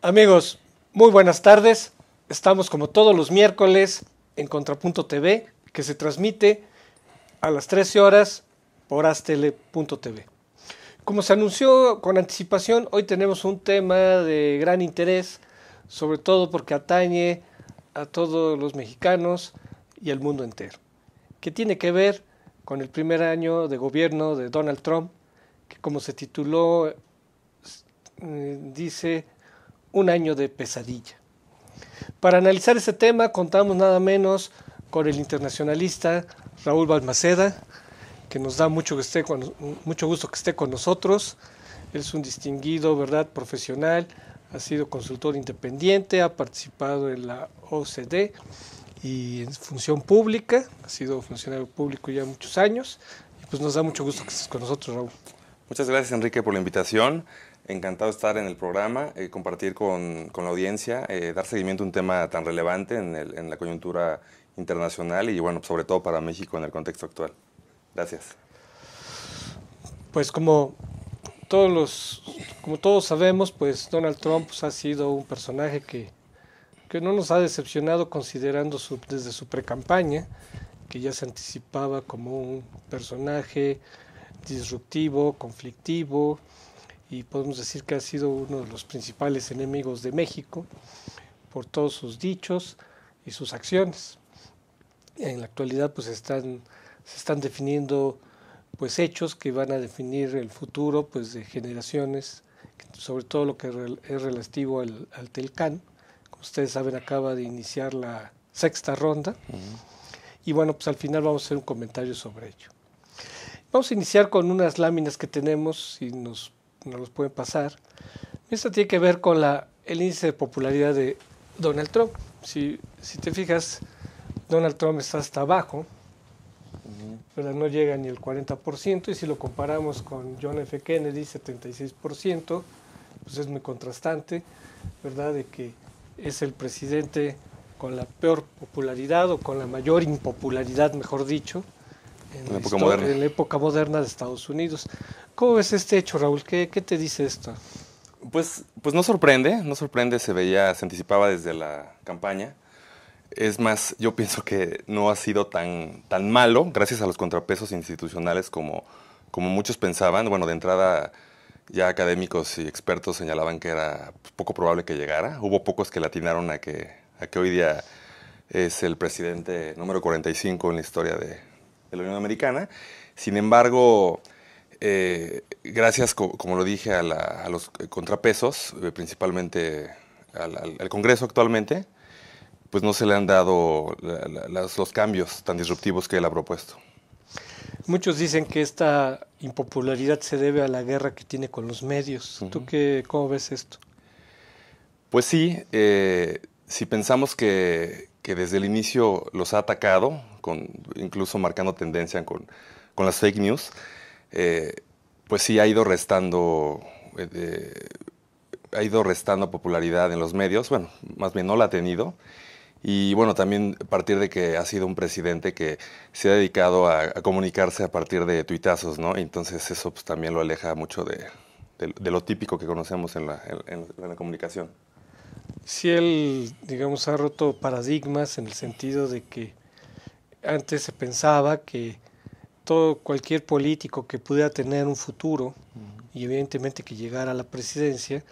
Amigos, muy buenas tardes. Estamos como todos los miércoles en Contrapunto TV, que se transmite a las 13 horas por astele.tv. Como se anunció con anticipación, hoy tenemos un tema de gran interés, sobre todo porque atañe a todos los mexicanos y al mundo entero, que tiene que ver con el primer año de gobierno de Donald Trump, que como se tituló, dice, un año de pesadilla. Para analizar este tema contamos nada menos con el internacionalista Raúl Balmaceda, que nos da mucho gusto que esté con nosotros. Él es un distinguido, ¿verdad?, profesional, ha sido consultor independiente, ha participado en la OCDE y en función pública, ha sido funcionario público ya muchos años, y pues nos da mucho gusto que estés con nosotros, Raúl. Muchas gracias, Enrique, por la invitación. Encantado de estar en el programa, compartir con la audiencia, dar seguimiento a un tema tan relevante en la coyuntura internacional y, bueno, sobre todo para México en el contexto actual. Gracias. Pues como todos sabemos, pues Donald Trump pues, ha sido un personaje que no nos ha decepcionado considerando desde su precampaña, que ya se anticipaba como un personaje disruptivo, conflictivo, y podemos decir que ha sido uno de los principales enemigos de México por todos sus dichos y sus acciones. En la actualidad pues se están definiendo pues hechos que van a definir el futuro pues de generaciones, sobre todo lo que es relativo al Telcán. Como ustedes saben, acaba de iniciar la sexta ronda. Y bueno, pues al final vamos a hacer un comentario sobre ello. Vamos a iniciar con unas láminas que tenemos, si nos los pueden pasar. Esto tiene que ver con el índice de popularidad de Donald Trump. Si te fijas, Donald Trump está hasta abajo, pero no llega ni el 40%, y si lo comparamos con John F. Kennedy, 76%, pues es muy contrastante, ¿verdad?, de que es el presidente con la peor popularidad o con la mayor impopularidad, mejor dicho, en la época moderna de Estados Unidos. ¿Cómo ves este hecho, Raúl? ¿Qué te dice esto? Pues no sorprende, se anticipaba desde la campaña. Es más, yo pienso que no ha sido tan malo, gracias a los contrapesos institucionales como muchos pensaban. Bueno, de entrada ya académicos y expertos señalaban que era poco probable que llegara. Hubo pocos que le atinaron a que hoy día es el presidente número 45 en la historia de la Unión Americana. Sin embargo, gracias, como lo dije, a los contrapesos, principalmente al Congreso actualmente, pues no se le han dado los cambios tan disruptivos que él ha propuesto. Muchos dicen que esta impopularidad se debe a la guerra que tiene con los medios. ¿Tú cómo ves esto? Pues sí, si pensamos que desde el inicio los ha atacado, incluso marcando tendencia con las fake news, pues sí ha ido restando popularidad en los medios. Bueno, más bien no la ha tenido. Y bueno, también a partir de que ha sido un presidente que se ha dedicado a comunicarse a partir de tuitazos, ¿no? Entonces eso pues, también lo aleja mucho de lo típico que conocemos en la comunicación. Sí, él, digamos, ha roto paradigmas en el sentido de que antes se pensaba que cualquier político que pudiera tener un futuro y evidentemente que llegara a la presidencia,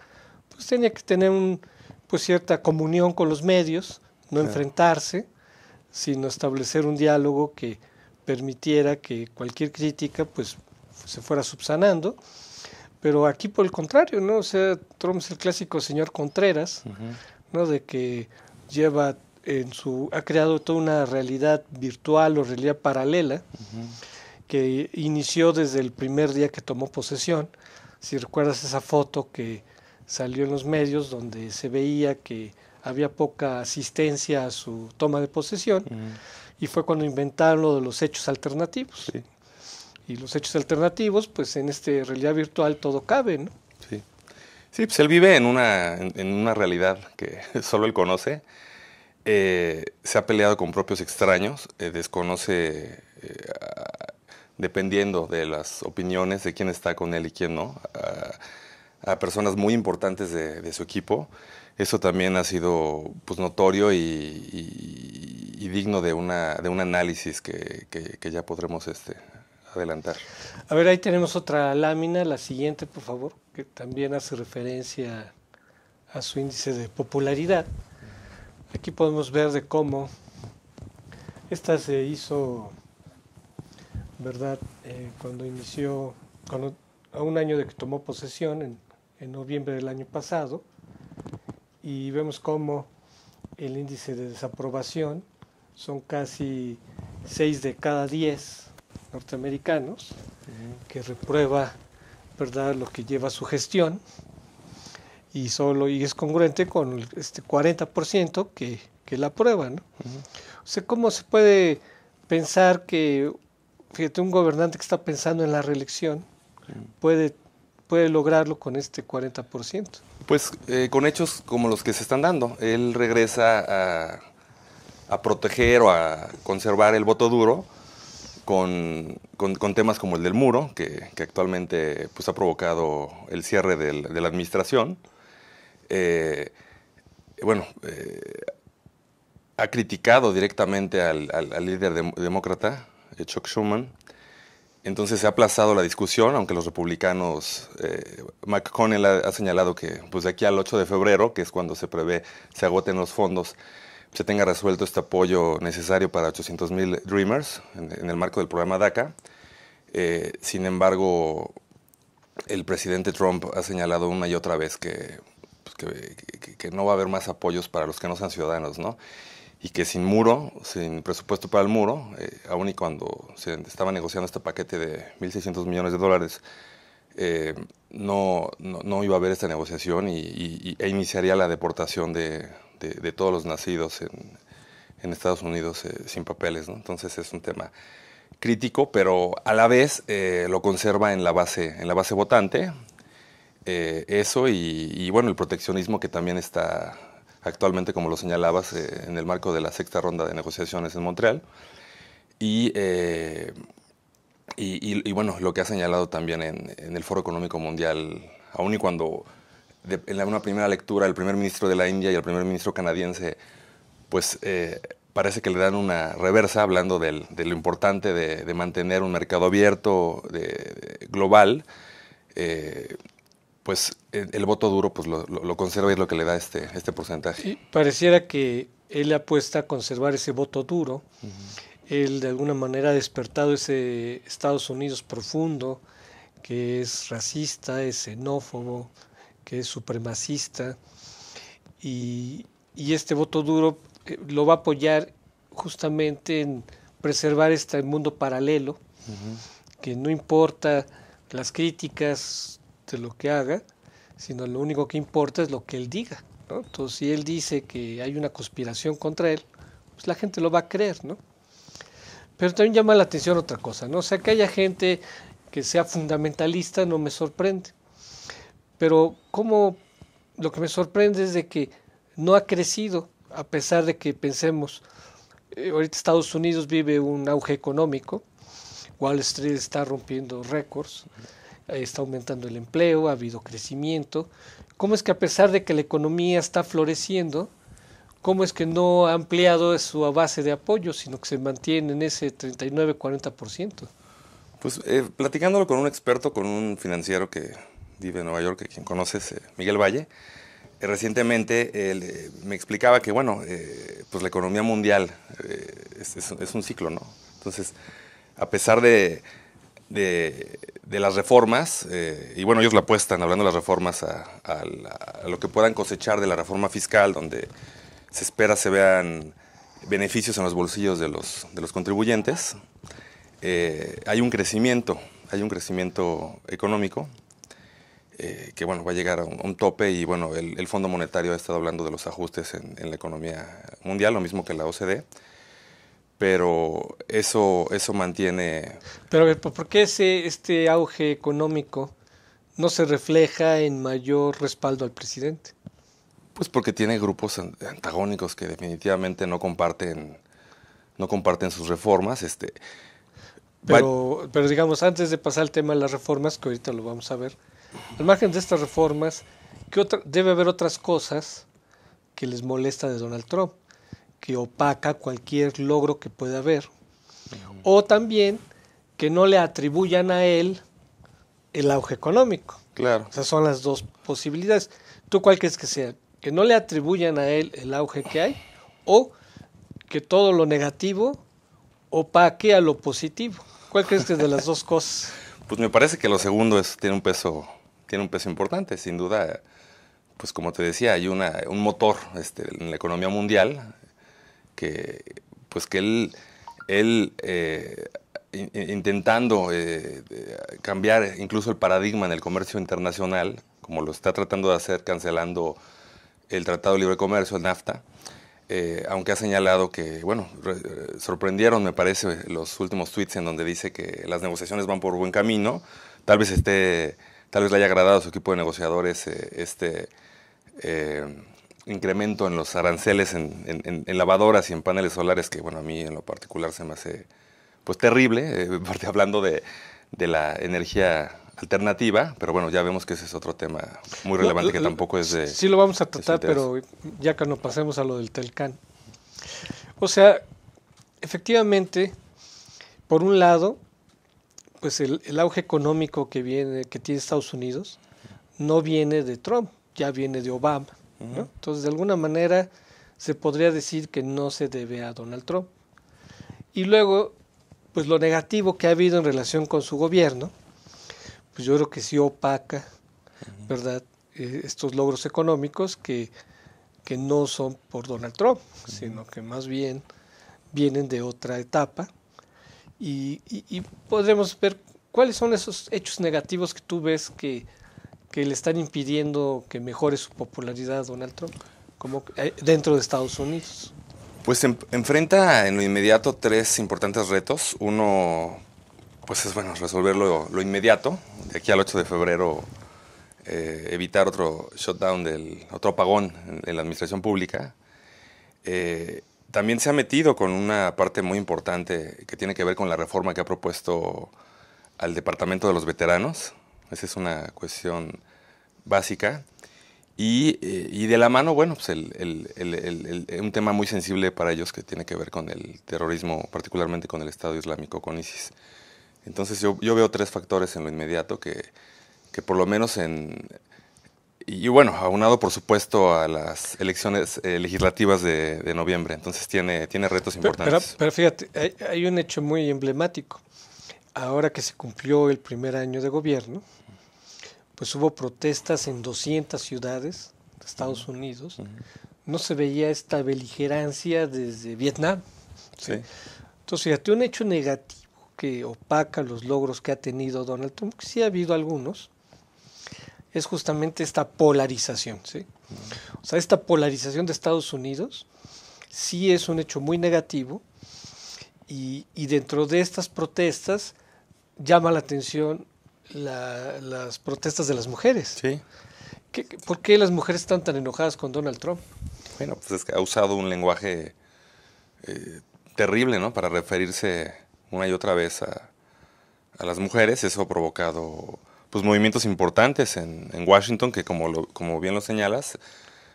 pues tenía que tener pues cierta comunión con los medios, no enfrentarse, sino establecer un diálogo que permitiera que cualquier crítica pues se fuera subsanando. Pero aquí por el contrario, ¿no? O sea, Trump es el clásico señor Contreras, ¿no? De que ha creado toda una realidad virtual o realidad paralela, que inició desde el primer día que tomó posesión. Si recuerdas esa foto que salió en los medios donde se veía que había poca asistencia a su toma de posesión, y fue cuando inventaron lo de los hechos alternativos. Sí. Y los hechos alternativos, pues en esta realidad virtual todo cabe, ¿no? Sí, sí, pues él vive en una realidad que solo él conoce. Se ha peleado con propios extraños, desconoce, dependiendo de las opiniones de quién está con él y quién no, a personas muy importantes de su equipo. Eso también ha sido pues notorio y digno de un análisis que ya podremos adelantar. A ver, ahí tenemos otra lámina, la siguiente, por favor, que también hace referencia a su índice de popularidad. Aquí podemos ver de cómo esta se hizo, ¿verdad? Cuando inició, a un año de que tomó posesión, en noviembre del año pasado, y vemos cómo el índice de desaprobación son casi 6 de cada 10 norteamericanos que reprueba, ¿verdad?, lo que lleva su gestión, y es congruente con este 40% que la aprueba, ¿no? O sea, ¿cómo se puede pensar que, fíjate, un gobernante que está pensando en la reelección puede lograrlo con este 40%? Pues con hechos como los que se están dando. Él regresa a proteger o a conservar el voto duro con temas como el del muro, que actualmente pues, ha provocado el cierre de la administración. Ha criticado directamente al líder demócrata, Chuck Schumer. Entonces se ha aplazado la discusión, aunque los republicanos, McConnell ha señalado que pues de aquí al 8 de febrero, que es cuando se prevé se agoten los fondos, se tenga resuelto este apoyo necesario para 800,000 Dreamers en el marco del programa DACA. Sin embargo, el presidente Trump ha señalado una y otra vez que no va a haber más apoyos para los que no sean ciudadanos, ¿no? Y que sin muro, sin presupuesto para el muro, aun y cuando se estaba negociando este paquete de $1,600 millones, no iba a haber esta negociación e iniciaría la deportación de todos los nacidos en Estados Unidos sin papeles, ¿no? Entonces es un tema crítico, pero a la vez lo conserva en la base votante, eso y bueno, el proteccionismo que también está actualmente, como lo señalabas, en el marco de la sexta ronda de negociaciones en Montreal. Y bueno, lo que ha señalado también en el Foro Económico Mundial, aun y cuando en una primera lectura el primer ministro de la India y el primer ministro canadiense, pues parece que le dan una reversa hablando de lo importante de mantener un mercado abierto global, pues el voto duro pues lo conserva y es lo que le da este porcentaje. Sí, pareciera que él apuesta a conservar ese voto duro. Él de alguna manera ha despertado ese Estados Unidos profundo, que es racista, es xenófobo, que es supremacista, y este voto duro lo va a apoyar justamente en preservar este mundo paralelo, que no importa las críticas de lo que haga, sino lo único que importa es lo que él diga, ¿no? Entonces, si él dice que hay una conspiración contra él, pues la gente lo va a creer, ¿no? Pero también llama la atención otra cosa, ¿no? O sea, que haya gente que sea fundamentalista no me sorprende, pero lo que me sorprende es de que no ha crecido, a pesar de que pensemos, ahorita Estados Unidos vive un auge económico, Wall Street está rompiendo récords, está aumentando el empleo, ha habido crecimiento. ¿Cómo es que a pesar de que la economía está floreciendo, cómo es que no ha ampliado su base de apoyo, sino que se mantiene en ese 39-40%? Pues platicándolo con un experto, con un financiero que vive en Nueva York, que quien conoces, Miguel Valle, recientemente él me explicaba que, bueno, pues la economía mundial es un ciclo, ¿no? Entonces, a pesar de las reformas, y bueno, ellos la apuestan, hablando de las reformas, a lo que puedan cosechar de la reforma fiscal, donde se espera se vean beneficios en los bolsillos de los contribuyentes, hay un crecimiento económico, que bueno, va a llegar a un tope y bueno, el Fondo Monetario ha estado hablando de los ajustes en la economía mundial, lo mismo que la OCDE, pero eso mantiene... Pero a ver, ¿por qué este auge económico no se refleja en mayor respaldo al presidente? Pues porque tiene grupos antagónicos que definitivamente no comparten sus reformas. Pero digamos, antes de pasar al tema de las reformas, que ahorita lo vamos a ver, al margen de estas reformas, debe haber otras cosas que les molesta de Donald Trump, que opaca cualquier logro que pueda haber, o también que no le atribuyan a él el auge económico. Claro. Esas son las dos posibilidades. ¿Tú cuál crees que sea? ¿Que no le atribuyan a él el auge que hay? ¿O que todo lo negativo opaque a lo positivo? ¿Cuál crees que es de las dos cosas? Pues me parece que lo segundo tiene un peso importante, sin duda. Pues como te decía, hay un motor en la economía mundial que él intentando cambiar incluso el paradigma en el comercio internacional, como lo está tratando de hacer cancelando el Tratado de Libre Comercio, el NAFTA, aunque ha señalado que, bueno, sorprendieron, me parece, los últimos tweets en donde dice que las negociaciones van por buen camino. Tal vez le haya agradado a su equipo de negociadores incremento en los aranceles en lavadoras y en paneles solares, que, bueno, a mí en lo particular se me hace pues terrible, hablando de la energía alternativa, pero bueno, ya vemos que ese es otro tema muy relevante que tampoco es de... Sí lo vamos a tratar, pero ya que no pasemos a lo del Telcán. O sea, efectivamente, por un lado, pues el auge económico que tiene Estados Unidos no viene de Trump, ya viene de Obama, ¿no? Entonces, de alguna manera, se podría decir que no se debe a Donald Trump. Y luego, pues lo negativo que ha habido en relación con su gobierno, pues yo creo que sí opaca, ¿verdad? Estos logros económicos que no son por Donald Trump, sino que más bien vienen de otra etapa. Y podremos ver cuáles son esos hechos negativos que tú ves que le están impidiendo que mejore su popularidad a Donald Trump, como dentro de Estados Unidos. Pues enfrenta en lo inmediato tres importantes retos. Uno, pues es bueno, resolver lo inmediato, de aquí al 8 de febrero, evitar otro shutdown, otro apagón en la administración pública. También se ha metido con una parte muy importante que tiene que ver con la reforma que ha propuesto al Departamento de los Veteranos. Esa es una cuestión básica. Y de la mano, bueno, pues un tema muy sensible para ellos que tiene que ver con el terrorismo, particularmente con el Estado Islámico, con ISIS. Entonces yo veo tres factores en lo inmediato que por lo menos y bueno, aunado por supuesto a las elecciones legislativas de noviembre, entonces tiene retos importantes. Pero fíjate, hay un hecho muy emblemático. Ahora que se cumplió el primer año de gobierno, pues hubo protestas en 200 ciudades de Estados Unidos. No se veía esta beligerancia desde Vietnam. ¿Sí? Entonces, fíjate, un hecho negativo que opaca los logros que ha tenido Donald Trump, que sí ha habido algunos, es justamente esta polarización. ¿Sí? O sea, esta polarización de Estados Unidos sí es un hecho muy negativo y dentro de estas protestas llama la atención las protestas de las mujeres. Sí. ¿Por qué las mujeres están tan enojadas con Donald Trump? Bueno, pues es que ha usado un lenguaje terrible, ¿no? Para referirse una y otra vez a las mujeres. Eso ha provocado pues movimientos importantes en Washington que, como bien lo señalas,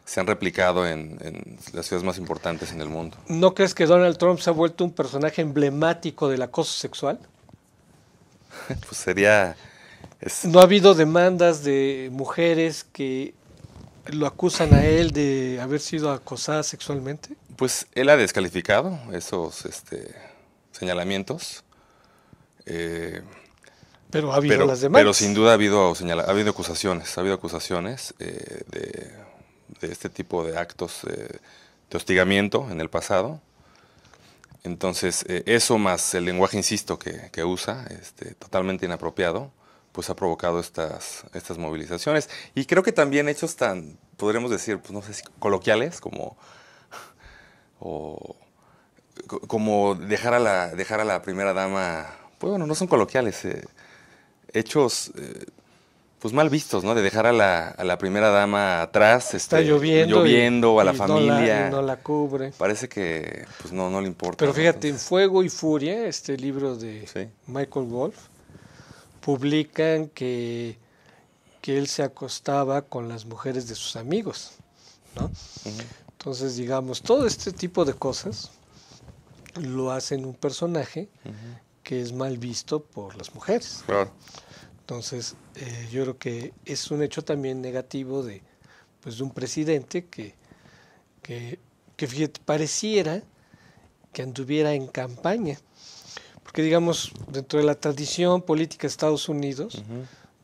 se han replicado en las ciudades más importantes en el mundo. ¿No crees que Donald Trump se ha vuelto un personaje emblemático del acoso sexual? Pues sería... ¿No ha habido demandas de mujeres que lo acusan a él de haber sido acosada sexualmente? Pues él ha descalificado esos señalamientos. Pero ha habido las demandas. Pero sin duda ha habido acusaciones. Ha habido acusaciones de este tipo de actos de hostigamiento en el pasado. Entonces, eso más el lenguaje, insisto, que usa, totalmente inapropiado, pues ha provocado estas movilizaciones. Y creo que también hechos tan, podríamos decir, pues no sé si coloquiales, como dejar a la primera dama, pues bueno, no son coloquiales, hechos pues mal vistos, ¿no? De dejar a la primera dama atrás, está lloviendo a la familia. No la cubre. Parece que pues no le importa. Pero fíjate, en Fuego y Furia, este libro de sí. Michael Wolff, publican que que él se acostaba con las mujeres de sus amigos, ¿no? Entonces, digamos, todo este tipo de cosas lo hacen un personaje que es mal visto por las mujeres. Claro. Entonces, yo creo que es un hecho también negativo de un presidente que fíjate, pareciera que anduviera en campaña. Porque, digamos, dentro de la tradición política de Estados Unidos,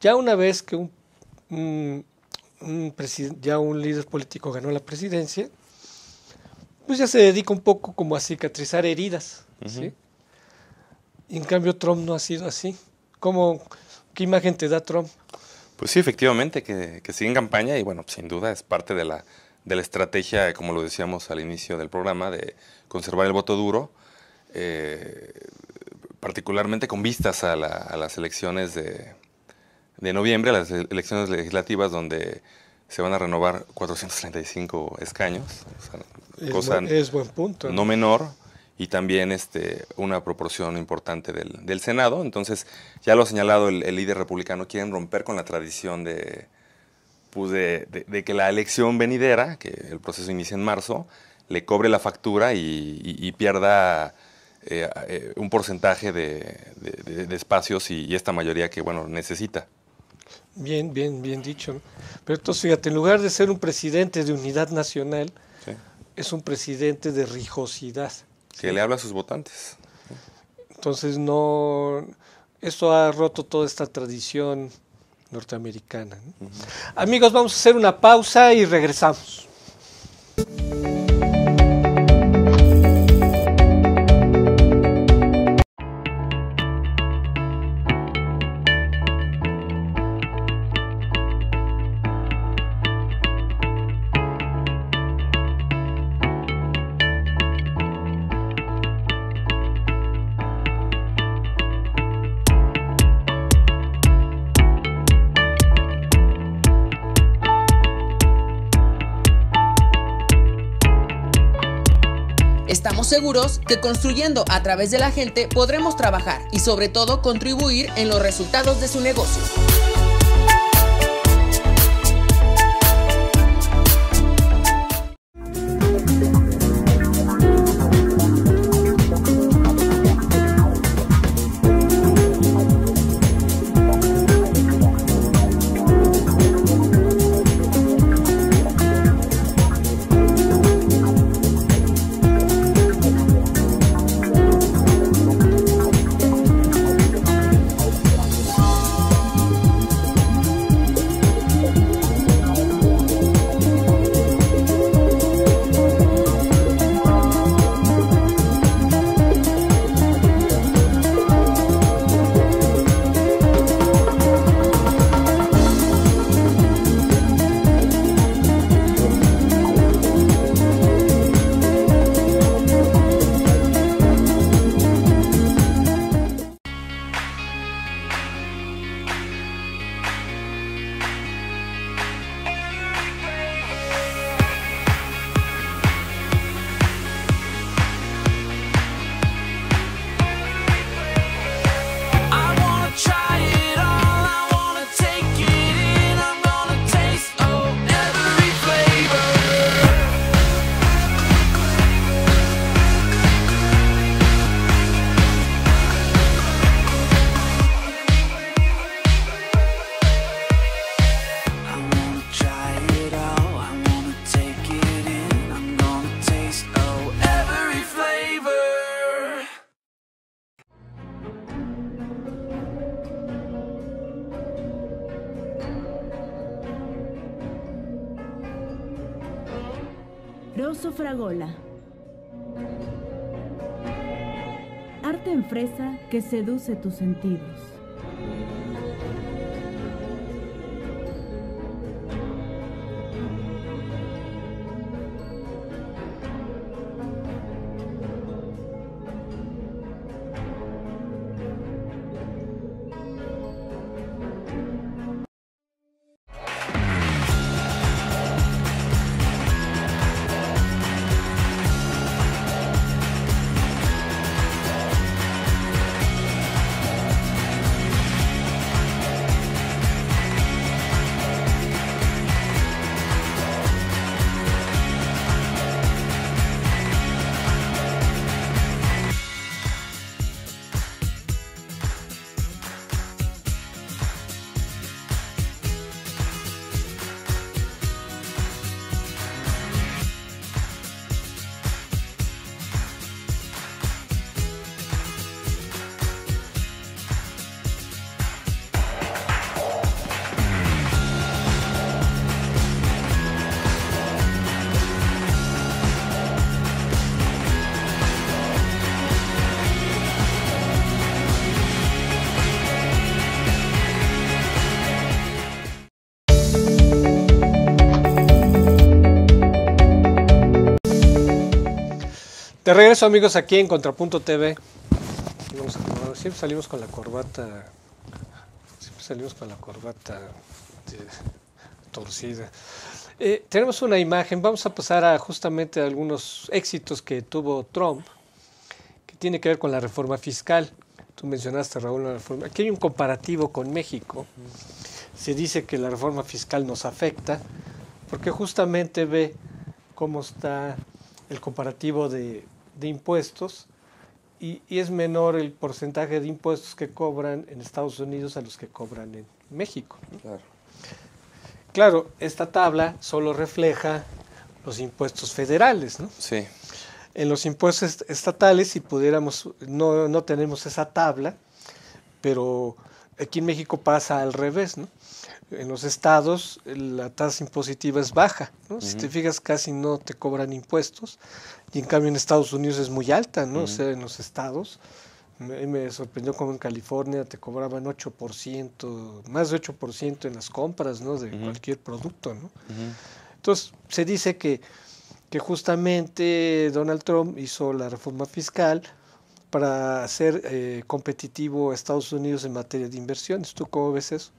ya una vez que un líder político ganó la presidencia, pues ya se dedica un poco como a cicatrizar heridas, ¿sí? Y en cambio Trump no ha sido así. ¿Qué imagen te da Trump? Pues sí, efectivamente, que sigue en campaña y bueno, sin duda es parte de la estrategia, como lo decíamos al inicio del programa, de conservar el voto duro, particularmente con vistas a las elecciones de noviembre, a las elecciones legislativas donde se van a renovar 435 escaños, o sea, es buen punto, no menor, y también una proporción importante del Senado. Entonces, ya lo ha señalado el líder republicano, quieren romper con la tradición de que la elección venidera, que el proceso inicia en marzo, le cobre la factura y pierda un porcentaje de espacios y esta mayoría que, bueno, necesita. Bien dicho, ¿no? Pero entonces, fíjate, en lugar de ser un presidente de unidad nacional, sí, es un presidente de rijosidad. Que ¿sí? Le habla a sus votantes. Entonces, esto ha roto toda esta tradición norteamericana, ¿no? Amigos, vamos a hacer una pausa y regresamos. Estamos seguros que construyendo a través de la gente podremos trabajar y sobre todo contribuir en los resultados de su negocio. Rosso Fragola. Arte en fresa que seduce tus sentidos. De regreso, amigos, aquí en Contrapunto TV. Siempre salimos con la corbata. Torcida. Tenemos una imagen. Vamos a pasar a justamente algunos éxitos que tuvo Trump, que tiene que ver con la reforma fiscal. Tú mencionaste, Raúl, la reforma. Aquí hay un comparativo con México. Se dice que la reforma fiscal nos afecta, porque justamente ve cómo está el comparativo de impuestos y es menor el porcentaje de impuestos que cobran en Estados Unidos a los que cobran en México. Claro, esta tabla solo refleja los impuestos federales, ¿no? Sí. En los impuestos estatales, si pudiéramos, no tenemos esa tabla, pero aquí en México pasa al revés, ¿no? En los estados la tasa impositiva es baja, ¿no? Si te fijas, casi no te cobran impuestos, y en cambio en Estados Unidos es muy alta, ¿no? O sea, en los estados, me sorprendió como en California te cobraban 8%, más de 8% en las compras, ¿no? De cualquier producto, ¿no? Entonces, se dice que justamente Donald Trump hizo la reforma fiscal para hacer competitivo a Estados Unidos en materia de inversiones. ¿Tú cómo ves eso?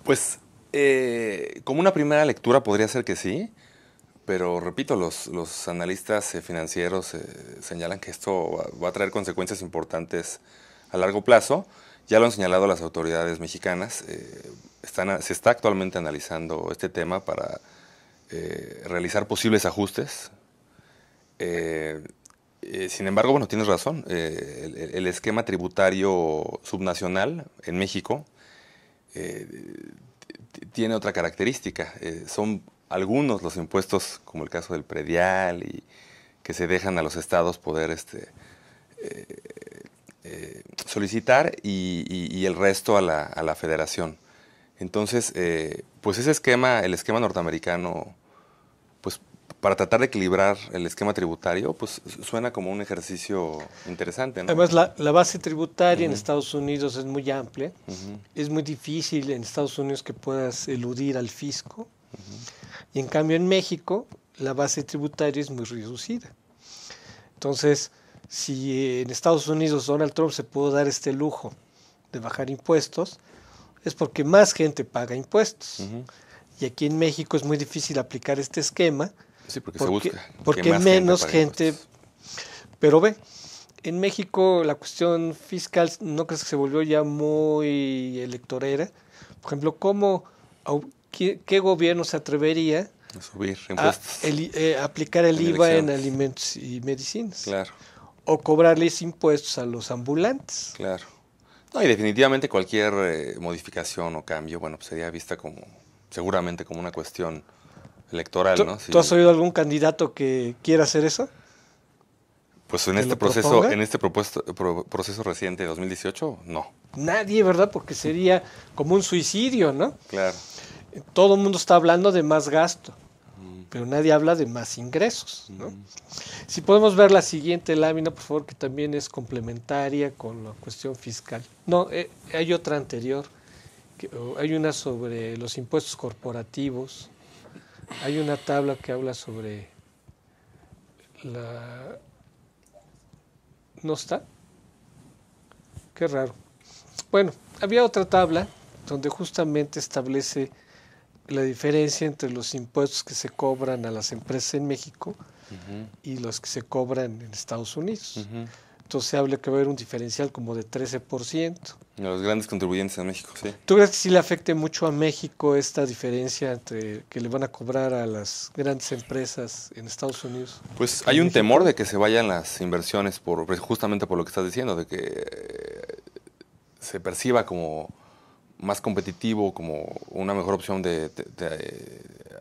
Pues como una primera lectura podría ser que sí, pero repito, los analistas financieros señalan que esto va a traer consecuencias importantes a largo plazo. Ya lo han señalado las autoridades mexicanas. Se está actualmente analizando este tema para realizar posibles ajustes. Sin embargo, bueno, tienes razón. El esquema tributario subnacional en México tiene otra característica. Son algunos los impuestos, como el caso del predial, y que se dejan a los estados poder solicitar, y el resto a la federación. Entonces, pues ese esquema, el esquema norteamericano, pues para tratar de equilibrar el esquema tributario, pues suena como un ejercicio interesante, ¿no? Además, la base tributaria en Estados Unidos es muy amplia. Es muy difícil en Estados Unidos que puedas eludir al fisco. Y en cambio en México la base tributaria es muy reducida. Entonces, si en Estados Unidos Donald Trump se pudo dar este lujo de bajar impuestos, es porque más gente paga impuestos. Y aquí en México es muy difícil aplicar este esquema. Sí, porque se busca. Porque menos gente. Pero ve, en México la cuestión fiscal, ¿no crees que se volvió ya muy electorera? Por ejemplo, ¿qué gobierno se atrevería a subir impuestos, aplicar el IVA en alimentos y medicinas? Claro. O cobrarles impuestos a los ambulantes. Claro. No, y definitivamente cualquier modificación o cambio, bueno, pues sería vista seguramente como una cuestión electoral, ¿no? ¿Tú has oído algún candidato que quiera hacer eso? Pues en este proceso reciente de 2018, no. Nadie, ¿verdad? Porque sería como un suicidio, ¿no? Claro. Todo el mundo está hablando de más gasto, pero nadie habla de más ingresos, ¿no? Si podemos ver la siguiente lámina, por favor, que también es complementaria con la cuestión fiscal. No, hay otra anterior. Hay una sobre los impuestos corporativos. Hay una tabla que habla sobre la... ¿No está? Qué raro. Bueno, había otra tabla donde justamente establece la diferencia entre los impuestos que se cobran a las empresas en México y los que se cobran en Estados Unidos. Entonces se habla que va a haber un diferencial como de 13%. Los grandes contribuyentes en México, sí. ¿Tú crees que sí le afecte mucho a México esta diferencia entre que le van a cobrar a las grandes empresas en Estados Unidos? Pues hay un temor de que se vayan las inversiones justamente por lo que estás diciendo, de que se perciba como más competitivo, como una mejor opción de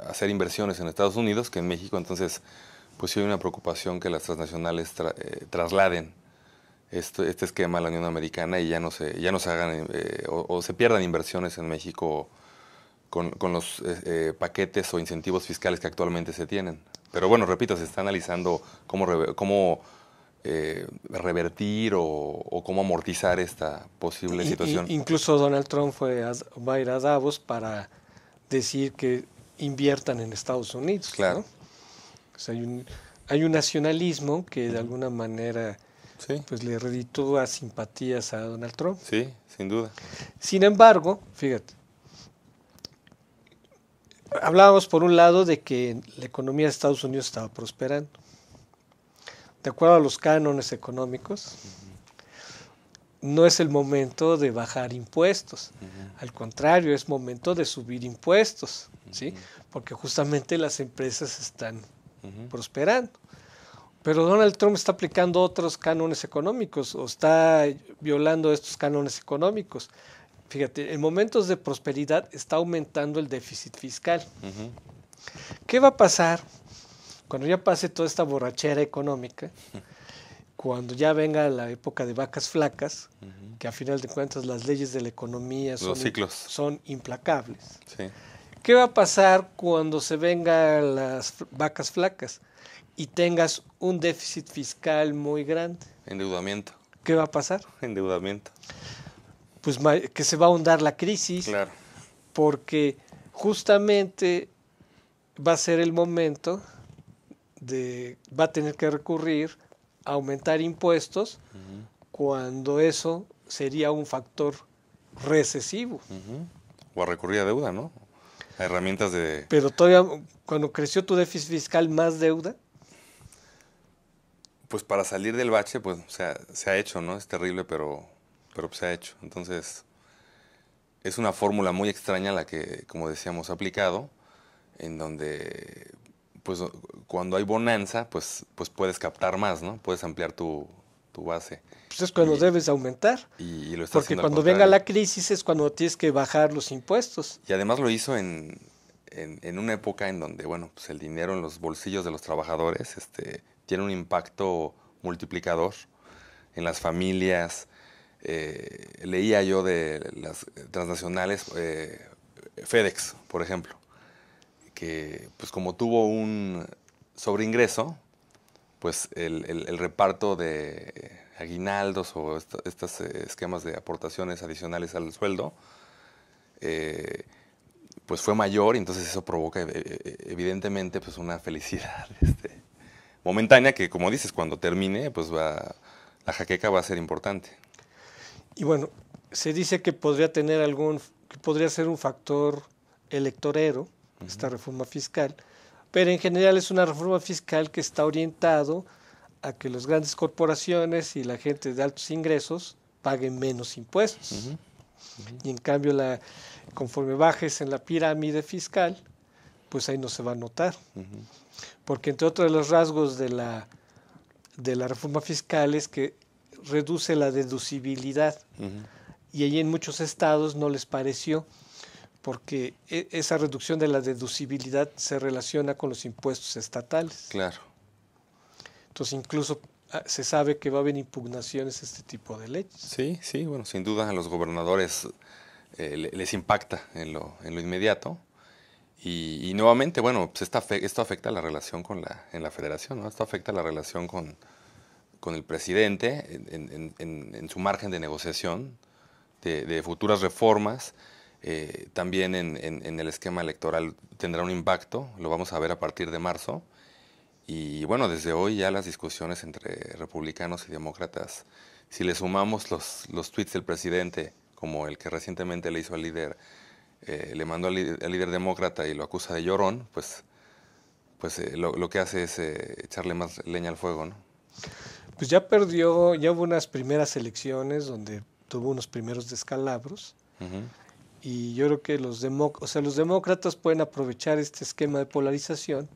hacer inversiones en Estados Unidos que en México. Entonces, pues sí hay una preocupación que las transnacionales trasladen este esquema a la Unión Americana y ya no se hagan o se pierdan inversiones en México con los paquetes o incentivos fiscales que actualmente se tienen. Pero bueno, repito, se está analizando cómo revertir o cómo amortizar esta posible situación. Incluso Donald Trump va a ir a Davos para decir que inviertan en Estados Unidos. Claro. ¿No? O sea, hay un nacionalismo que de alguna manera Sí, pues le reditúa simpatías a Donald Trump. sí, sin duda. Sin embargo, fíjate, hablábamos por un lado de que la economía de Estados Unidos estaba prosperando. De acuerdo a los cánones económicos, no es el momento de bajar impuestos. Al contrario, es momento de subir impuestos, ¿sí? Porque justamente las empresas están prosperando. Pero Donald Trump está aplicando otros cánones económicos o está violando estos cánones económicos. Fíjate, en momentos de prosperidad está aumentando el déficit fiscal. ¿Qué va a pasar cuando ya pase toda esta borrachera económica? Cuando ya venga la época de vacas flacas, que a final de cuentas las leyes de la economía Los ciclos. son implacables. Sí. ¿Qué va a pasar cuando se vengan las vacas flacas y tengas un déficit fiscal muy grande? Endeudamiento. ¿Qué va a pasar? Endeudamiento. Pues que se va a ahondar la crisis, Claro. porque justamente va a ser el momento va a tener que recurrir a aumentar impuestos cuando eso sería un factor recesivo. O a recurrir a deuda, ¿no? A herramientas de... Pero todavía, cuando creció tu déficit fiscal, más deuda. Pues para salir del bache, pues se ha hecho, ¿no? Es terrible, pero pues, se ha hecho. Entonces, es una fórmula muy extraña la que, como decíamos, ha aplicado, en donde, pues, cuando hay bonanza, pues puedes captar más, ¿no? Puedes ampliar tu base. Pues es cuando debes aumentar. Y lo está Porque haciendo al cuando contrario. venga la crisis es cuando tienes que bajar los impuestos. Y además lo hizo en una época en donde, bueno, pues el dinero en los bolsillos de los trabajadores tiene un impacto multiplicador en las familias. Leía yo de las transnacionales, FedEx, por ejemplo, que pues como tuvo un sobreingreso, pues el reparto de aguinaldos o estos esquemas de aportaciones adicionales al sueldo, pues fue mayor, y entonces eso provoca evidentemente pues una felicidad momentánea que, como dices, cuando termine, pues la jaqueca va a ser importante. Y bueno, se dice que podría ser un factor electorero, esta reforma fiscal, pero en general es una reforma fiscal que está orientado a que las grandes corporaciones y la gente de altos ingresos paguen menos impuestos. Y en cambio, conforme bajes en la pirámide fiscal, pues ahí no se va a notar. Porque entre otros de los rasgos de la reforma fiscal es que reduce la deducibilidad. Y ahí en muchos estados no les pareció, porque esa reducción de la deducibilidad se relaciona con los impuestos estatales. Claro. Entonces incluso se sabe que va a haber impugnaciones a este tipo de leyes. Sí, sí, bueno, sin duda a los gobernadores les impacta en lo inmediato. Y nuevamente, bueno, pues esto afecta la relación en la federación, ¿no? Esto afecta la relación con el presidente en su margen de negociación de futuras reformas. También en el esquema electoral tendrá un impacto, lo vamos a ver a partir de marzo. Y bueno, desde hoy ya las discusiones entre republicanos y demócratas, si le sumamos los tweets del presidente, como el que recientemente le hizo al líder, le mandó al líder demócrata y lo acusa de llorón, pues lo que hace es echarle más leña al fuego, ¿no? Pues ya hubo unas primeras elecciones donde tuvo unos primeros descalabros. Y yo creo que los demócratas pueden aprovechar este esquema de polarización,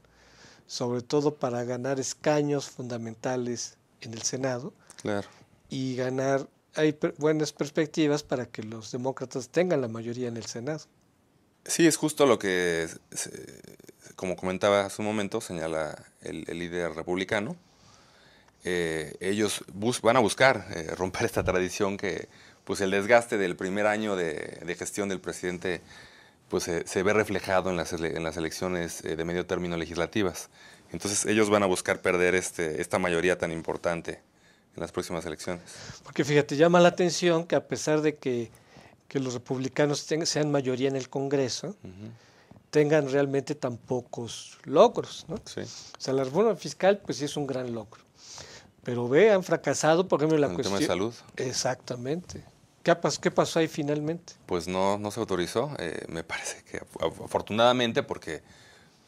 sobre todo para ganar escaños fundamentales en el Senado. Claro. Y hay buenas perspectivas para que los demócratas tengan la mayoría en el Senado. Sí, es justo lo que, como comentaba hace un momento, señala el líder republicano. Ellos van a buscar romper esta tradición que pues el desgaste del primer año de gestión del presidente pues se ve reflejado en las elecciones de medio término legislativas. Entonces ellos van a buscar perder esta mayoría tan importante en las próximas elecciones. Porque fíjate, llama la atención que a pesar de que los republicanos sean mayoría en el Congreso, tengan realmente tan pocos logros, ¿no? Sí. O sea, la reforma fiscal pues sí es un gran logro. Pero han fracasado, por ejemplo, en la ¿En el cuestión... tema de salud? Exactamente. ¿Qué pasó ahí finalmente? Pues no se autorizó. Me parece que afortunadamente, porque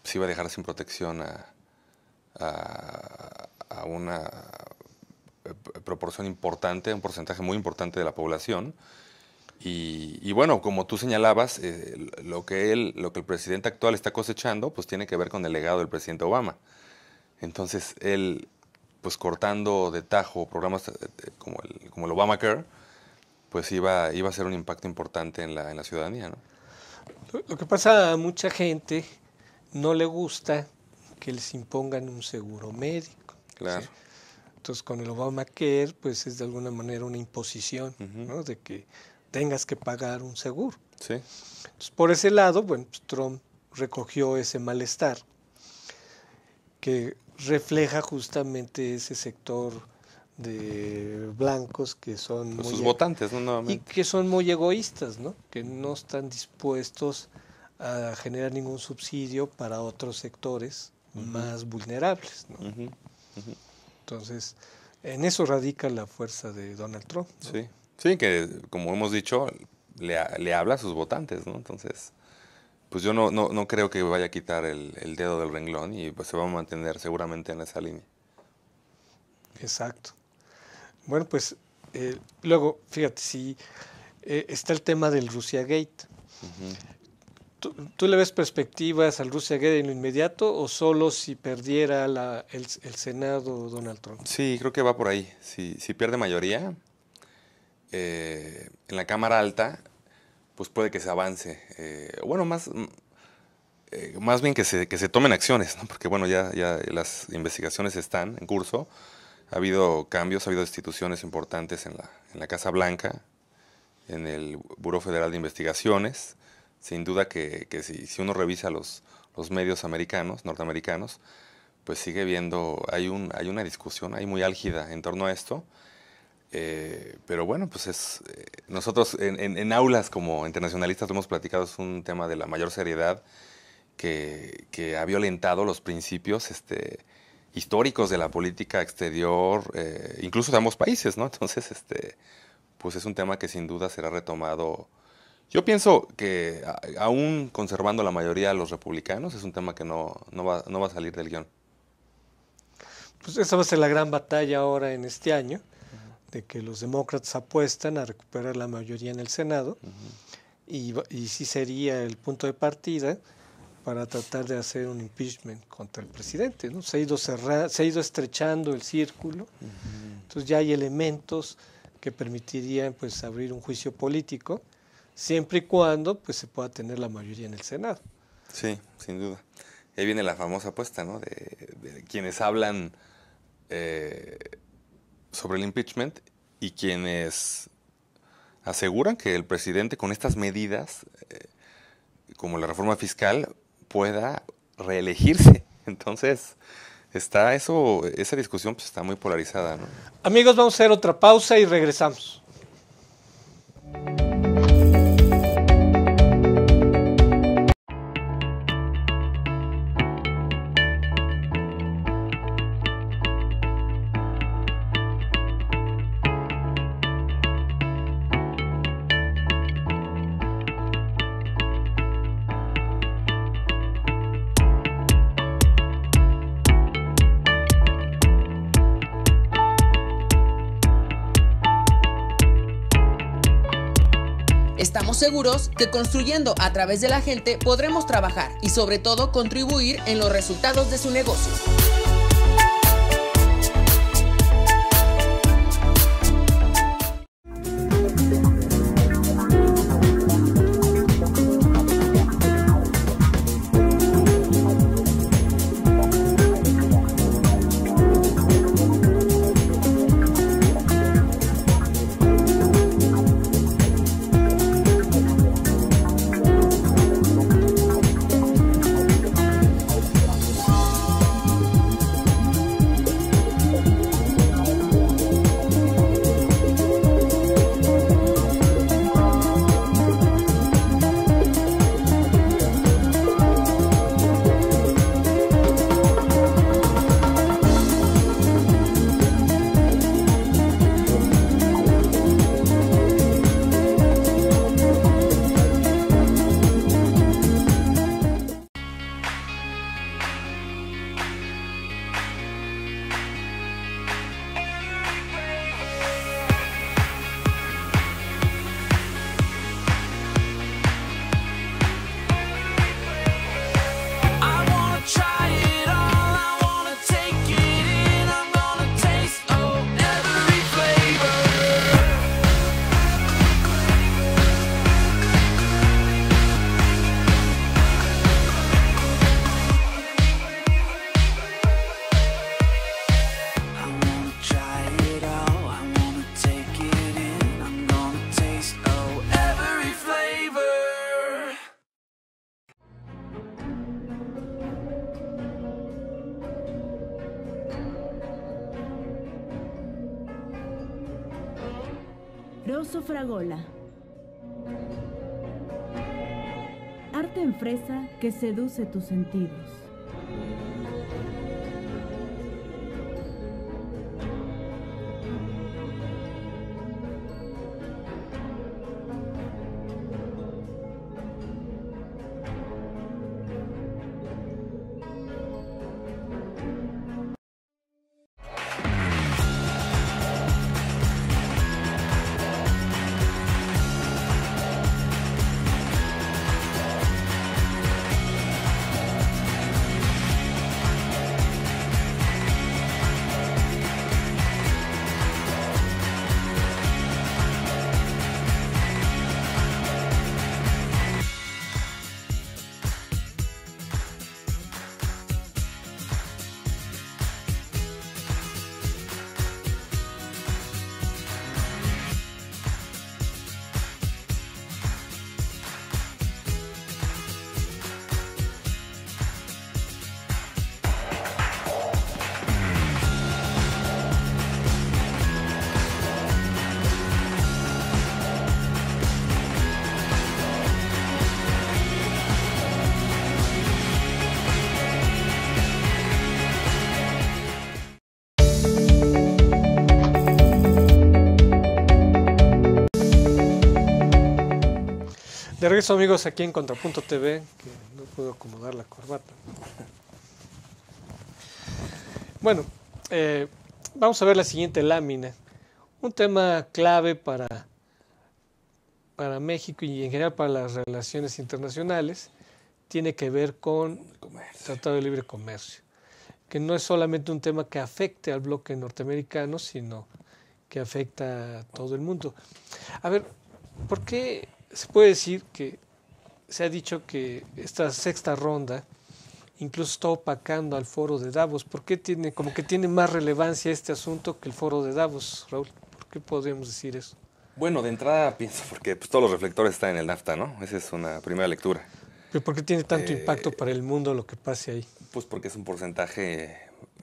se iba a dejar sin protección a una proporción importante, un porcentaje muy importante de la población. Y bueno, como tú señalabas, lo que el presidente actual está cosechando, pues tiene que ver con el legado del presidente Obama. Entonces, él, pues cortando de tajo programas como el Obamacare, pues iba a ser un impacto importante en la ciudadanía, ¿no? Lo que pasa a mucha gente no le gusta que les impongan un seguro médico. Claro. ¿Sí? Entonces, con el Obamacare, pues es de alguna manera una imposición, ¿no? De que tengas que pagar un seguro. Sí. Entonces, por ese lado, bueno, pues Trump recogió ese malestar que refleja justamente ese sector de blancos que son Pues sus votantes, ¿no? y Nuevamente. que son muy egoístas, ¿no? Que no están dispuestos a generar ningún subsidio para otros sectores más vulnerables, ¿no? Entonces, en eso radica la fuerza de Donald Trump, ¿no? Sí. Sí, que como hemos dicho, le habla a sus votantes, ¿no? Entonces, pues yo no creo que vaya a quitar el dedo del renglón y pues se va a mantener seguramente en esa línea. Exacto. Bueno, pues luego, fíjate, si está el tema del Russiagate. ¿Tú le ves perspectivas al Russiagate en lo inmediato o solo si perdiera el Senado Donald Trump? Sí, creo que va por ahí. Si pierde mayoría en la Cámara Alta, pues puede que se avance. Bueno, más bien que se tomen acciones, ¿no? Porque bueno, ya las investigaciones están en curso. Ha habido cambios, ha habido instituciones importantes en la Casa Blanca, en el Buró Federal de Investigaciones. Sin duda que si uno revisa los medios norteamericanos, pues sigue viendo, hay una discusión ahí muy álgida en torno a esto. Pero bueno, pues nosotros en aulas como internacionalistas lo hemos platicado, es un tema de la mayor seriedad que ha violentado los principios históricos de la política exterior, incluso de ambos países, ¿no? Entonces, pues es un tema que sin duda será retomado. Yo pienso que aún conservando la mayoría de los republicanos, es un tema que no va a salir del guión. Pues esa va a ser la gran batalla ahora en este año, de que los demócratas apuestan a recuperar la mayoría en el Senado, y sí sería el punto de partida para tratar de hacer un impeachment contra el presidente, ¿no? Se ha ido estrechando el círculo, entonces ya hay elementos que permitirían pues abrir un juicio político, siempre y cuando pues se pueda tener la mayoría en el Senado. Sí, sin duda. Y ahí viene la famosa apuesta, ¿no? De quienes hablan sobre el impeachment y quienes aseguran que el presidente con estas medidas, como la reforma fiscal, pueda reelegirse. Entonces, esa discusión pues, está muy polarizada, ¿no? Amigos, vamos a hacer otra pausa y regresamos. Estamos seguros que construyendo a través de la gente podremos trabajar y sobre todo contribuir en los resultados de su negocio. Sergio Fragola. Arte en fresa que seduce tus sentidos. De regreso, amigos, aquí en Contrapunto TV, que no puedo acomodar la corbata. Bueno, vamos a ver la siguiente lámina. Un tema clave para México y en general para las relaciones internacionales tiene que ver con el Tratado de Libre Comercio, que no es solamente un tema que afecte al bloque norteamericano, sino que afecta a todo el mundo. A ver, ¿por qué se puede decir que se ha dicho que esta sexta ronda incluso está opacando al foro de Davos? ¿Por qué tiene más relevancia este asunto que el foro de Davos, Raúl? ¿Por qué podríamos decir eso? Bueno, de entrada pienso porque pues, todos los reflectores están en el NAFTA, ¿no? Esa es una primera lectura. ¿Pero por qué tiene tanto impacto para el mundo lo que pase ahí? Pues porque es un porcentaje,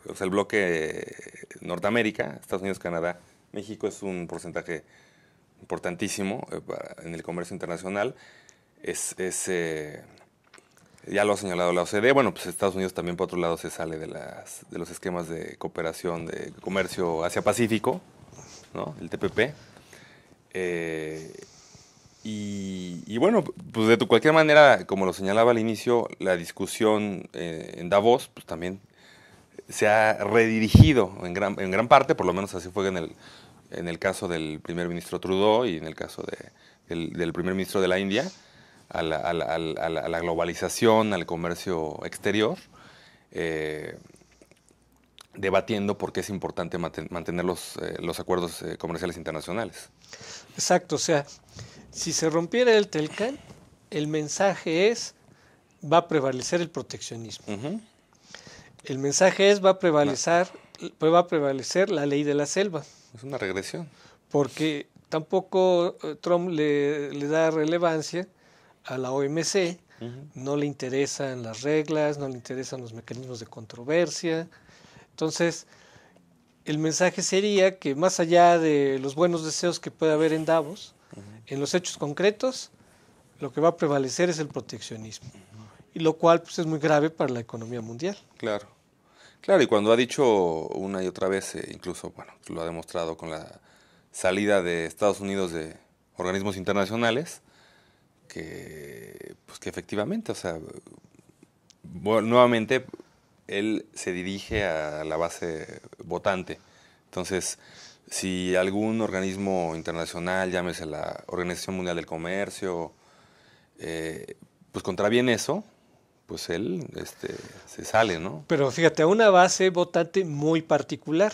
o sea, el bloque Norteamérica, Estados Unidos, Canadá, México es un porcentaje importantísimo en el comercio internacional. Ya lo ha señalado la OCDE. Bueno, pues Estados Unidos también, por otro lado, se sale de los esquemas de cooperación de comercio Asia-Pacífico, ¿no? El TPP. Y bueno, pues de cualquier manera, como lo señalaba al inicio, la discusión en Davos, pues también se ha redirigido en gran parte, por lo menos así fue en el caso del primer ministro Trudeau y en el caso del primer ministro de la India, a la globalización, al comercio exterior, debatiendo por qué es importante mantener los acuerdos comerciales internacionales. Exacto, o sea, si se rompiera el TELCAN, el mensaje va a prevalecer el proteccionismo. Uh-huh. El mensaje va a prevalecer la ley de la selva. Es una regresión. Porque tampoco Trump le da relevancia a la OMC, no le interesan las reglas, no le interesan los mecanismos de controversia. Entonces, el mensaje sería que más allá de los buenos deseos que puede haber en Davos, en los hechos concretos, lo que va a prevalecer es el proteccionismo, y lo cual pues, es muy grave para la economía mundial. Claro, y cuando ha dicho una y otra vez, incluso bueno, lo ha demostrado con la salida de Estados Unidos de organismos internacionales, que efectivamente, o sea, nuevamente él se dirige a la base votante. Entonces, si algún organismo internacional, llámese la Organización Mundial del Comercio, pues contraviene eso, pues él se sale, ¿no? Pero fíjate, a una base votante muy particular,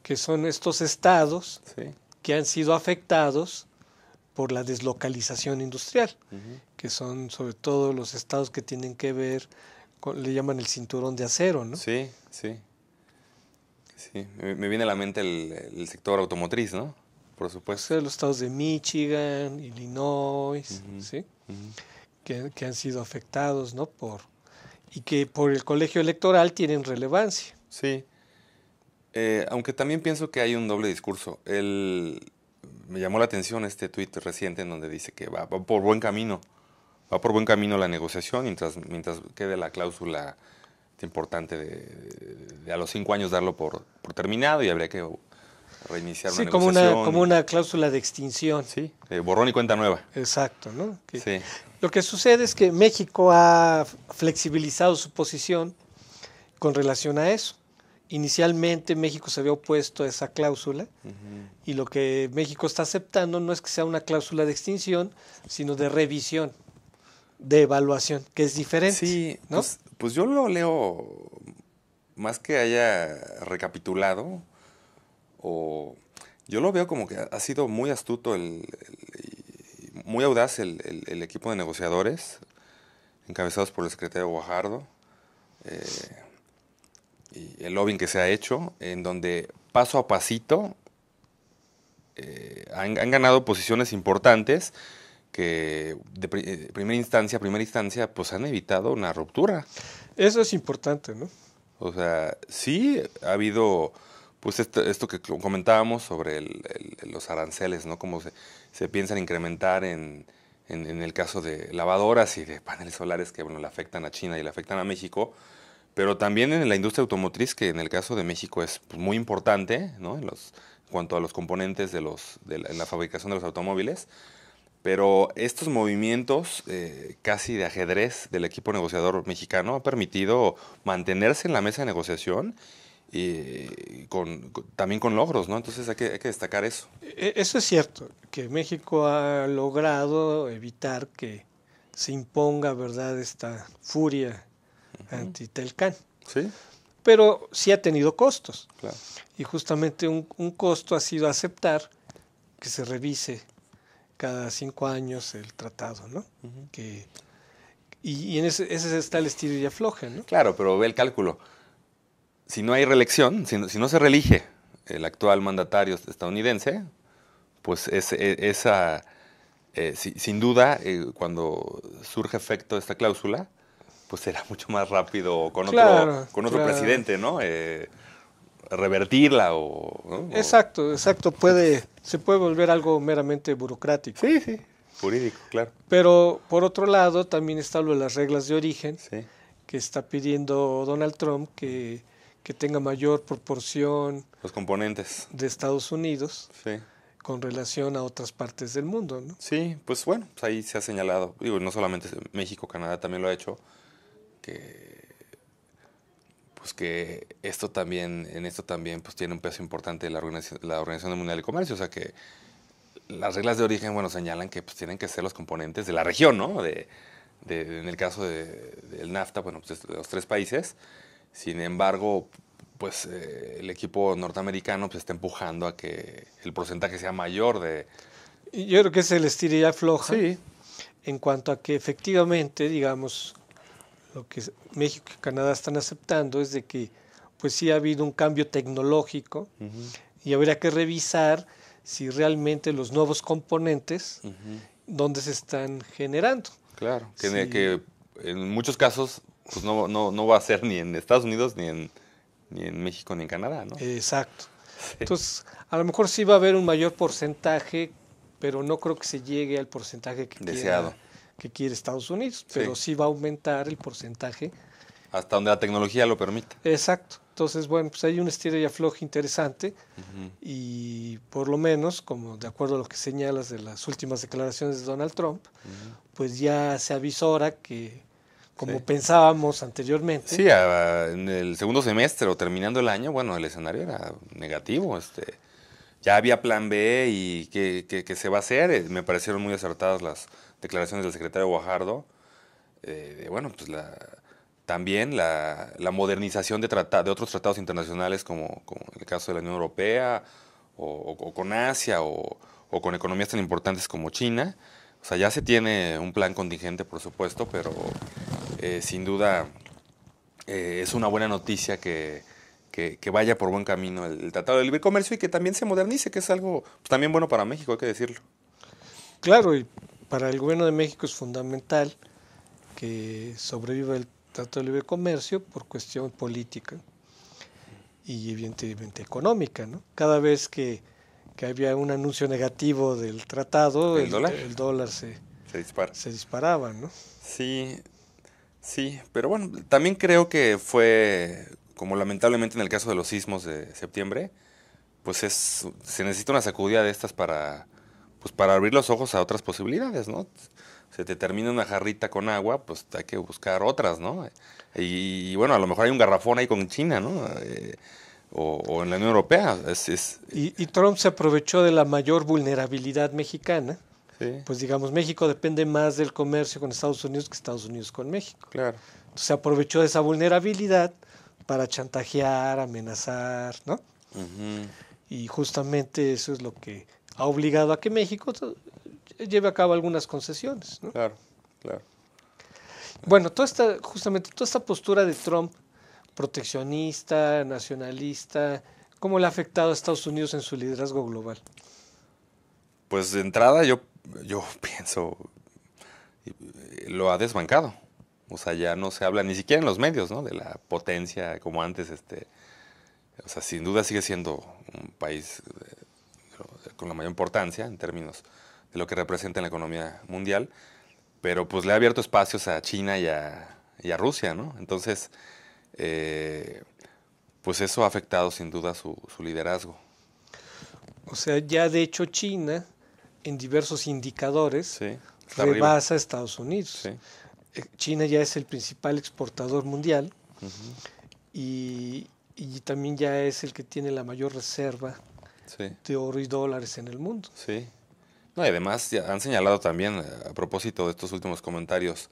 que son estos estados que han sido afectados por la deslocalización industrial, que son sobre todo los estados que tienen que ver con, le llaman el cinturón de acero, ¿no? Sí. Me viene a la mente el sector automotriz, ¿no? Por supuesto. O sea, los estados de Michigan, Illinois, ¿sí? Que han sido afectados, ¿no? Y que por el colegio electoral tienen relevancia. Sí. Aunque también pienso que hay un doble discurso. me llamó la atención este tuit reciente en donde dice que va por buen camino. Va por buen camino la negociación mientras quede la cláusula importante de a los 5 años darlo por terminado y habría que reiniciar Sí, una negociación. como una cláusula de extinción. Sí, borrón y cuenta nueva. Exacto, ¿no? Sí. Lo que sucede es que México ha flexibilizado su posición con relación a eso. Inicialmente México se había opuesto a esa cláusula y lo que México está aceptando no es que sea una cláusula de extinción, sino de revisión, de evaluación, que es diferente. Sí, ¿no? pues yo lo leo más que haya recapitulado, o yo lo veo como que ha sido muy astuto, muy audaz el equipo de negociadores, encabezados por el secretario Guajardo, y el lobbying que se ha hecho, en donde paso a pasito han ganado posiciones importantes que de primera instancia, pues han evitado una ruptura. Eso es importante, ¿no? O sea, sí ha habido, pues esto que comentábamos sobre los aranceles, ¿no? Cómo se piensan incrementar en el caso de lavadoras y de paneles solares que, bueno, le afectan a China y le afectan a México, pero también en la industria automotriz, que en el caso de México es pues, muy importante, ¿no? En cuanto a los componentes en la fabricación de los automóviles. Pero estos movimientos casi de ajedrez del equipo negociador mexicano ha permitido mantenerse en la mesa de negociación y también con logros, ¿no? Entonces hay que destacar eso. Eso es cierto, que México ha logrado evitar que se imponga, ¿verdad?, esta furia anti-Telcán. Sí. Pero sí ha tenido costos. Claro. Y justamente un costo ha sido aceptar que se revise cada 5 años el tratado, ¿no? Y en ese está el estilo y afloje, ¿no? Claro, pero ve el cálculo. Si no hay reelección, si no se reelige el actual mandatario estadounidense, pues sin duda, cuando surge efecto esta cláusula, pues será mucho más rápido con otro presidente, ¿no? Revertirla ¿no? Exacto. Se puede volver algo meramente burocrático. Sí, jurídico, claro. Pero por otro lado también está lo de las reglas de origen, Sí. que está pidiendo Donald Trump que tenga mayor proporción Los componentes de Estados Unidos sí. con relación a otras partes del mundo, ¿no? Sí, pues bueno, pues ahí se ha señalado, digo, no solamente México, Canadá también lo ha hecho, que en esto también pues tiene un peso importante la Organización Mundial de Comercio, o sea que las reglas de origen, bueno, señalan que pues tienen que ser los componentes de la región, ¿no? En el caso del NAFTA, bueno, pues de los 3 países. Sin embargo, pues el equipo norteamericano pues está empujando a que el porcentaje sea mayor Y yo creo que es el estira y afloja. Sí. En cuanto a que efectivamente, digamos, lo que México y Canadá están aceptando es de que pues sí ha habido un cambio tecnológico y habría que revisar si realmente los nuevos componentes, dónde se están generando. Claro, Sí. que en muchos casos pues no va a ser ni en Estados Unidos, ni en México, ni en Canadá, ¿no? Exacto. Sí. Entonces, a lo mejor sí va a haber un mayor porcentaje, pero no creo que se llegue al porcentaje Deseado. que quiere Estados Unidos, pero sí va a aumentar el porcentaje. Hasta donde la tecnología lo permita. Exacto. Entonces, bueno, pues hay un estira y afloje interesante y por lo menos, como de acuerdo a lo que señalas de las últimas declaraciones de Donald Trump, pues ya se avisora que, como pensábamos anteriormente. Sí, en el segundo semestre o terminando el año, bueno, el escenario era negativo. Ya había plan B y qué se va a hacer. Me parecieron muy acertadas las declaraciones del secretario Guajardo. Bueno, pues también la modernización de otros tratados internacionales como el caso de la Unión Europea o con Asia o con economías tan importantes como China. O sea, ya se tiene un plan contingente, por supuesto, pero sin duda es una buena noticia que vaya por buen camino el Tratado de Libre Comercio y que también se modernice, que es algo pues, también bueno para México, hay que decirlo. Claro, y para el gobierno de México es fundamental que sobreviva el Tratado de Libre Comercio por cuestión política y evidentemente económica, ¿no? Cada vez que que había un anuncio negativo del tratado, ¿El dólar? el dólar Se dispara. se disparaba, ¿no? Sí, sí, pero bueno, también creo que fue, como lamentablemente en el caso de los sismos de septiembre, pues se necesita una sacudida de estas pues para abrir los ojos a otras posibilidades, ¿no? Se te termina una jarrita con agua, pues hay que buscar otras, ¿no? Y bueno, a lo mejor hay un garrafón ahí con China, ¿no? O en la Unión Europea. Y Trump se aprovechó de la mayor vulnerabilidad mexicana. Sí, Pues digamos, México depende más del comercio con Estados Unidos que Estados Unidos con México. claro. Entonces se aprovechó de esa vulnerabilidad para chantajear, amenazar, ¿no? Ujú. Y justamente eso es lo que ha obligado a que México lleve a cabo algunas concesiones, ¿no? Claro, claro. Bueno, justamente toda esta postura de Trump, proteccionista, nacionalista, ¿cómo le ha afectado a Estados Unidos en su liderazgo global? Pues de entrada yo pienso, lo ha desbancado. O sea, ya no se habla ni siquiera en los medios, ¿no? De la potencia como antes, o sea, sin duda sigue siendo un país con la mayor importancia en términos de lo que representa en la economía mundial, pero pues le ha abierto espacios a China y a Rusia, ¿no? Entonces, pues eso ha afectado sin duda su liderazgo. O sea, ya de hecho China en diversos indicadores Sí, está arriba. rebasa a Estados Unidos. Sí. China ya es el principal exportador mundial Ujú. y también ya es el que tiene la mayor reserva Sí, de oro y dólares en el mundo. sí. No, y además ya han señalado también, a propósito de estos últimos comentarios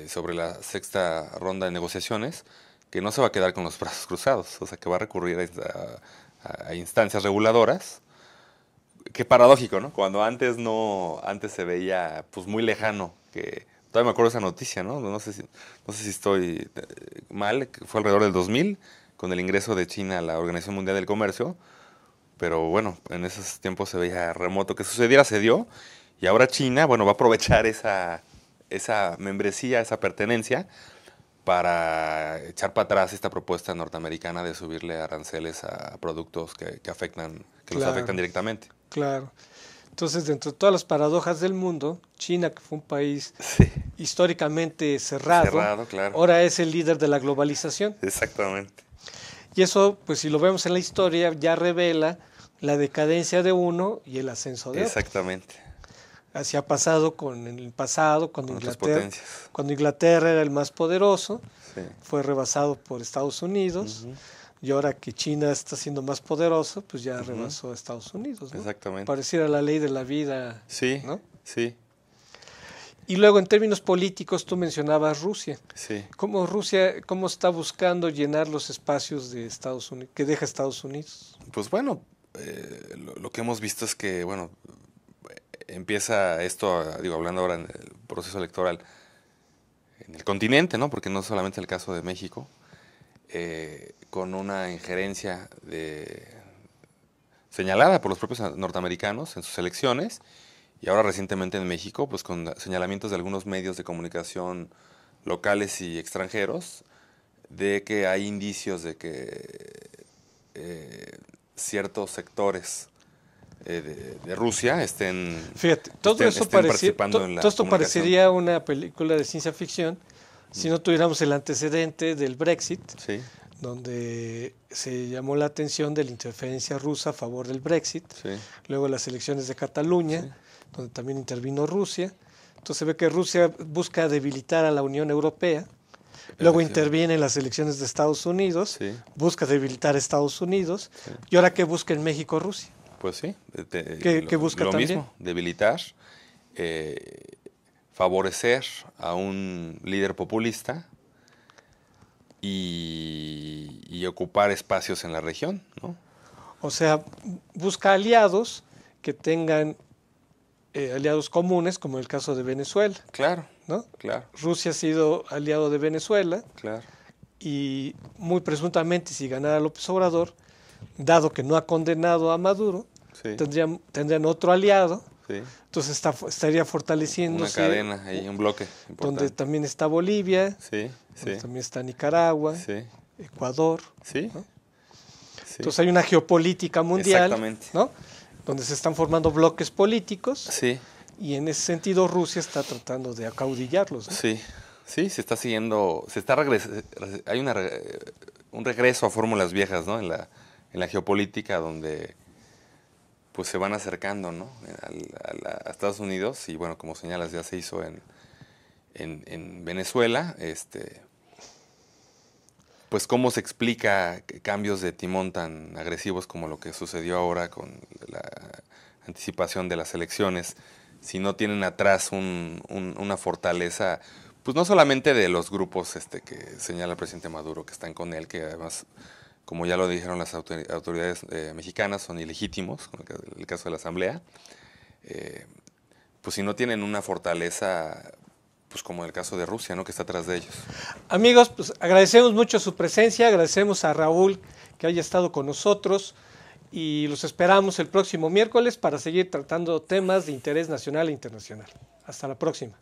sobre la sexta ronda de negociaciones, que no se va a quedar con los brazos cruzados, o sea, que va a recurrir a instancias reguladoras. Qué paradójico, ¿no? Cuando antes se veía pues muy lejano, que todavía me acuerdo de esa noticia, ¿no? No sé si estoy mal, que fue alrededor del 2000, con el ingreso de China a la Organización Mundial del Comercio. Pero bueno, en esos tiempos se veía remoto que sucediera, se dio, y ahora China, bueno, va a aprovechar esa membresía, esa pertenencia, para echar para atrás esta propuesta norteamericana de subirle aranceles a productos que los Claro. afectan directamente. Claro. Entonces, dentro de todas las paradojas del mundo, China, que fue un país Sí, históricamente cerrado, claro. ahora es el líder de la globalización. Exactamente. Y eso, pues si lo vemos en la historia, ya revela la decadencia de uno y el ascenso de otro. Exactamente. Así ha pasado en el pasado, Con otras potencias. cuando Inglaterra era el más poderoso, Sí. fue rebasado por Estados Unidos, Ujú. y ahora que China está siendo más poderoso, pues ya rebasó a Estados Unidos, ¿no? Exactamente. Pareciera la ley de la vida, Sí, ¿no? sí, Y luego, en términos políticos, tú mencionabas Rusia. sí. ¿Cómo Rusia, cómo está buscando llenar los espacios de Estados Unidos, que deja Estados Unidos? Pues bueno, lo que hemos visto es que, bueno, empieza esto, hablando ahora en el proceso electoral en el continente, ¿no? Porque no solamente el caso de México, con una injerencia señalada por los propios norteamericanos en sus elecciones, y ahora recientemente en México, pues con señalamientos de algunos medios de comunicación locales y extranjeros, de que hay indicios de que ciertos sectores de Rusia estén Participando en la todo esto comunicación. parecería una película de ciencia ficción si no tuviéramos el antecedente del Brexit, Sí, donde se llamó la atención de la interferencia rusa a favor del Brexit, sí, luego las elecciones de Cataluña, Sí. donde también intervino Rusia. Entonces se ve que Rusia busca debilitar a la Unión Europea, luego interviene en las elecciones de Estados Unidos, sí, busca debilitar a Estados Unidos, sí. y ahora ¿qué busca en México Rusia? Pues sí. ¿Qué busca lo también? mismo, debilitar, favorecer a un líder populista y ocupar espacios en la región, ¿no? O sea, busca aliados que tengan aliados comunes, como el caso de Venezuela, Claro, ¿no? claro, Rusia ha sido aliado de Venezuela claro. y muy presuntamente si ganara López Obrador, dado que no ha condenado a Maduro, Sí, tendrían otro aliado, sí. entonces estaría fortaleciéndose. Una cadena ahí, un bloque Donde importante. también está Bolivia, Sí, donde sí, también está Nicaragua, sí, Ecuador. sí, ¿no? sí. Entonces hay una geopolítica mundial, Exactamente. ¿no? donde se están formando bloques políticos. Sí. Y en ese sentido Rusia está tratando de acaudillarlos, ¿no? Sí, sí, se está siguiendo, hay un regreso a fórmulas viejas, ¿no? En la geopolítica donde pues se van acercando, ¿no? A Estados Unidos y bueno, como señalas, ya se hizo en Venezuela, pues cómo se explica cambios de timón tan agresivos como lo que sucedió ahora con la anticipación de las elecciones, si no tienen atrás una fortaleza, pues no solamente de los grupos que señala el presidente Maduro, que están con él, que además, como ya lo dijeron las autoridades mexicanas, son ilegítimos, con el caso de la Asamblea, pues si no tienen una fortaleza, pues como el caso de Rusia, ¿no? Que está atrás de ellos. Amigos, pues agradecemos mucho su presencia, agradecemos a Raúl que haya estado con nosotros, y los esperamos el próximo miércoles para seguir tratando temas de interés nacional e internacional. Hasta la próxima.